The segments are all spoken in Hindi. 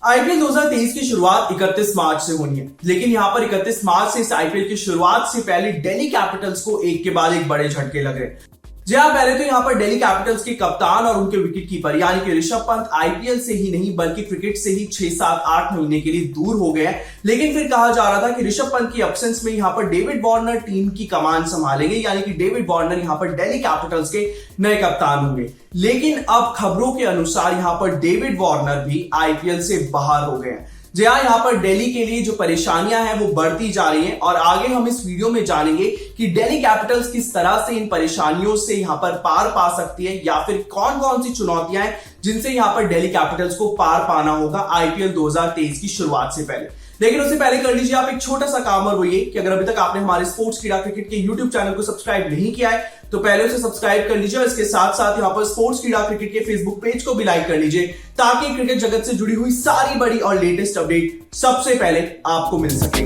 आईपीएल 2023 की शुरुआत 31 मार्च से होनी है, लेकिन यहां पर 31 मार्च से इस आईपीएल की शुरुआत से पहले दिल्ली कैपिटल्स को एक के बाद एक बड़े झटके लग रहे। जी हां, पहले तो यहां पर दिल्ली कैपिटल्स के कप्तान और उनके विकेट कीपर यानी कि ऋषभ पंत आईपीएल से ही नहीं बल्कि क्रिकेट से ही 6, 7, 8 महीने के लिए दूर हो गए हैं। लेकिन फिर कहा जा रहा था कि ऋषभ पंत की एब्सेंस में यहां पर डेविड वार्नर टीम की कमान संभालेंगे, यानी कि डेविड वार्नर यहां पर दिल्ली कैपिटल्स के नए कप्तान होंगे। लेकिन अब खबरों के अनुसार यहां पर डेविड वार्नर भी आईपीएल से बाहर हो गए हैं। जी हाँ, यहाँ पर दिल्ली के लिए जो परेशानियां हैं वो बढ़ती जा रही हैं और आगे हम इस वीडियो में जानेंगे कि दिल्ली कैपिटल्स किस तरह से इन परेशानियों से यहाँ पर पार पा सकती है या फिर कौन कौन सी चुनौतियां हैं जिनसे यहाँ पर दिल्ली कैपिटल्स को पार पाना होगा आईपीएल 2023 की शुरुआत से पहले। लेकिन उससे पहले कर लीजिए आप एक छोटा सा काम, और वो ये कि अगर अभी तक आपने हमारे स्पोर्ट्स कीड़ा क्रिकेट के यूट्यूब चैनल को सब्सक्राइब नहीं किया है तो पहले उसे सब्सक्राइब कर लीजिए और इसके साथ साथ यहाँ पर स्पोर्ट्स कीड़ा क्रिकेट के फेसबुक पेज को भी लाइक कर लीजिए ताकि क्रिकेट जगत से जुड़ी हुई सारी बड़ी और लेटेस्ट अपडेट सबसे पहले आपको मिल सके।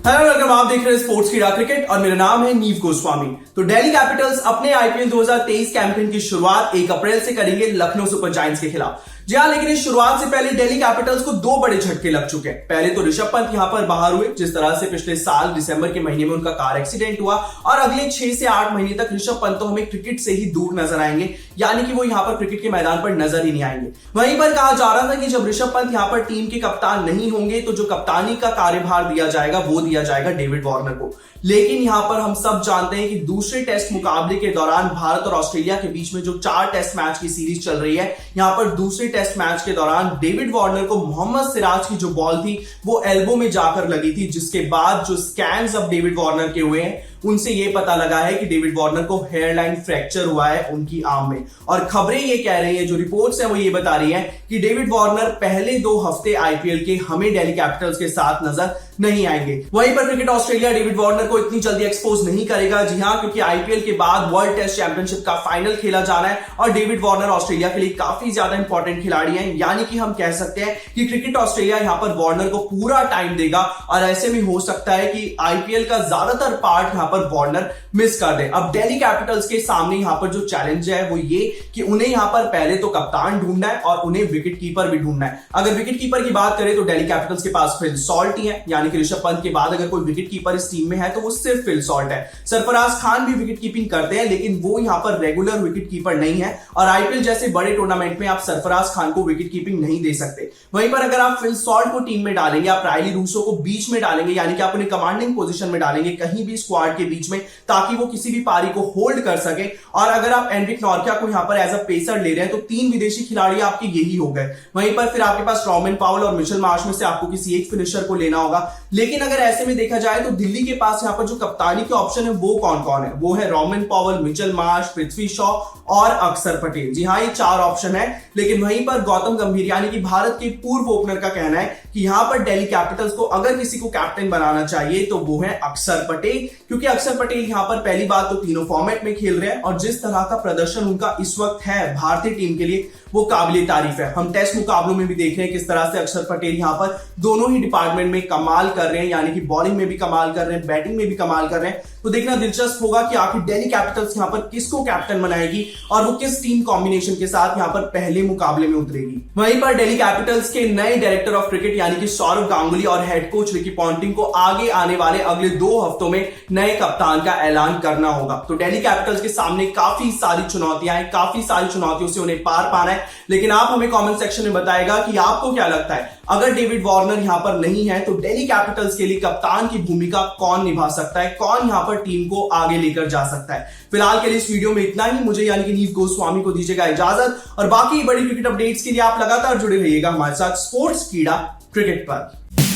हेलो वेलकम, आप देख रहे हैं स्पोर्ट्स कीड़ा क्रिकेट और मेरा नाम है नीव गोस्वामी। तो दिल्ली कैपिटल्स अपने आईपीएल 2023 कैंपेन की शुरुआत 1 अप्रैल से करेंगे लखनऊ सुपर जायंट्स के खिलाफ। जी हाँ, लेकिन इस शुरुआत से पहले दिल्ली कैपिटल्स को 2 बड़े झटके लग चुके हैं। पहले तो ऋषभ पंत यहां पर बाहर हुए, जिस तरह से पिछले साल दिसंबर के महीने में उनका कार एक्सीडेंट हुआ और अगले 6 से 8 महीने तक ऋषभ पंत तो हमें क्रिकेट से ही दूर नजर आएंगे, यानी कि वो यहां पर क्रिकेट के मैदान पर नजर ही नहीं आएंगे। वहीं पर कहा जा रहा था कि जब ऋषभ पंत यहां पर टीम के कप्तान नहीं होंगे तो जो कप्तानी का कार्यभार दिया जाएगा वो दिया जाएगा डेविड वार्नर को। लेकिन यहां पर हम सब जानते हैं कि दूसरे टेस्ट मुकाबले के दौरान भारत और ऑस्ट्रेलिया के बीच में जो 4 टेस्ट मैच की सीरीज चल रही है, यहां पर दूसरे टेस्ट मैच के दौरान डेविड वार्नर को मोहम्मद सिराज की जो बॉल थी वो एल्बो में जाकर लगी थी, जिसके बाद जो स्कैन्स अब डेविड वार्नर के हुए हैं उनसे ये पता लगा है कि डेविड वार्नर को हेयरलाइन फ्रैक्चर हुआ है उनकी आर्म में। और खबरें ये कह रही है, जो रिपोर्ट्स हैं वो ये बता रही हैं कि डेविड वार्नर पहले 2 हफ्ते आईपीएल के हमें दिल्ली कैपिटल्स के साथ नजर नहीं आएंगे। वहीं पर क्रिकेट ऑस्ट्रेलिया डेविड वार्नर को इतनी जल्दी एक्सपोज नहीं करेगा। जी हां, क्योंकि आईपीएल के बाद वर्ल्ड टेस्ट चैंपियनशिप का फाइनल खेला जाना है और डेविड वार्नर ऑस्ट्रेलिया के लिए काफी ज्यादा इंपॉर्टेंट खिलाड़ी हैं, यानी कि हम कह सकते हैं कि क्रिकेट ऑस्ट्रेलिया यहां पर वार्नर को पूरा टाइम देगा और ऐसे में हो सकता है कि आईपीएल का ज्यादातर पार्ट यहां पर वार्नर मिस कर दे। अब दिल्ली कैपिटल्स के सामने यहां पर जो चैलेंज है वो ये कि उन्हें यहां पर पहले तो कप्तान ढूंढना है और उन्हें विकेट कीपर भी ढूंढना है। अगर विकेट कीपर की बात करें तो दिल्ली कैपिटल्स के पास फिल सॉल्ट ही है, यानी कि ऋषभ पंत के बाद अगर कोई विकेट कीपर इस टीम में है तो वो सिर्फ फिल सॉल्ट है। सरफराज खान भी विकेट कीपिंग करते हैं लेकिन वो यहां पर रेगुलर विकेट कीपर नहीं है और आईपीएल जैसे बड़े टूर्नामेंट में आप सरफराज खान को विकेट कीपिंग नहीं दे सकते। वहीं पर अगर आप फिल सॉल्ट को टीम में डालेंगे, आप रायली रूसो को बीच में डालेंगे, यानी कि आप उन्हें कमांडिंग पोजीशन में डालेंगे कहीं भी स्क्वाड के बीच में ताकि वो किसी भी पारी को होल्ड कर सके। और अगर आप एनरिक नॉर्किया को यहां पर एज अ पेसर ले रहे हैं तो 3 विदेशी खिलाड़ी आपके यही हो गए। वहीं पर फिर आपके पास रॉबिन पाउल और मिचेल मार्श में से आपको किसी एक फिनिशर को लेना होगा। लेकिन अगर ऐसे में देखा जाए तो दिल्ली के पास यहां पर जो कप्तानी के ऑप्शन है वो कौन कौन है, वो है रॉबिन पाउल, मिचेल मार्श, पृथ्वी शॉ और अक्षर पटेल। जी हां, ये 4 ऑप्शन है। लेकिन वहीं पर गौतम गंभीर यानी कि भारत के पूर्व ओपनर का कहना है कि यहां पर दिल्ली कैपिटल्स को अगर किसी को कैप्टन बनाना चाहिए तो वो है अक्षर पटेल, क्योंकि अक्षर पटेल यहां पर पहली बात तो तीनों फॉर्मेट में खेल रहे हैं और जिस तरह का प्रदर्शन उनका इस वक्त है भारतीय टीम के लिए वो काबिले तारीफ है। हम टेस्ट मुकाबलों में भी देख रहे हैं किस तरह से अक्षर पटेल यहां पर दोनों ही डिपार्टमेंट में कमाल कर रहे हैं, यानी कि बॉलिंग में भी कमाल कर रहे हैं, बैटिंग में भी कमाल कर रहे हैं। तो देखना दिलचस्प होगा कि आखिर दिल्ली कैपिटल्स यहां पर किसको कैप्टन बनाएगी और वो किस टीम कॉम्बिनेशन के साथ यहां पर पहले मुकाबले में उतरेगी। वहीं पर दिल्ली कैपिटल्स के नए डायरेक्टर ऑफ क्रिकेट यानी कि सौरव गांगुली और हेड कोच रिकी पॉन्टिंग को आगे आने वाले अगले 2 हफ्तों में नए कप्तान का ऐलान करना होगा। तो दिल्ली कैपिटल्स के सामने काफी सारी चुनौतियां हैं, काफी सारी चुनौतियों से उन्हें पार पाना है। लेकिन आप हमें कमेंट सेक्शन में बताएगा कि आपको क्या लगता है, अगर डेविड वार्नर यहां पर नहीं है तो दिल्ली कैपिटल्स के लिए कप्तान की भूमिका कौन निभा सकता है, कौन यहां पर टीम को आगे लेकर जा सकता है। फिलहाल के लिए इस वीडियो में इतना ही। मुझे यानी कि नीव गोस्वामी को दीजिएगा इजाजत और बाकी बड़ी क्रिकेट अपडेट्स के लिए आप लगातार जुड़े रहिएगा हमारे साथ स्पोर्ट्स कीड़ा क्रिकेट पर।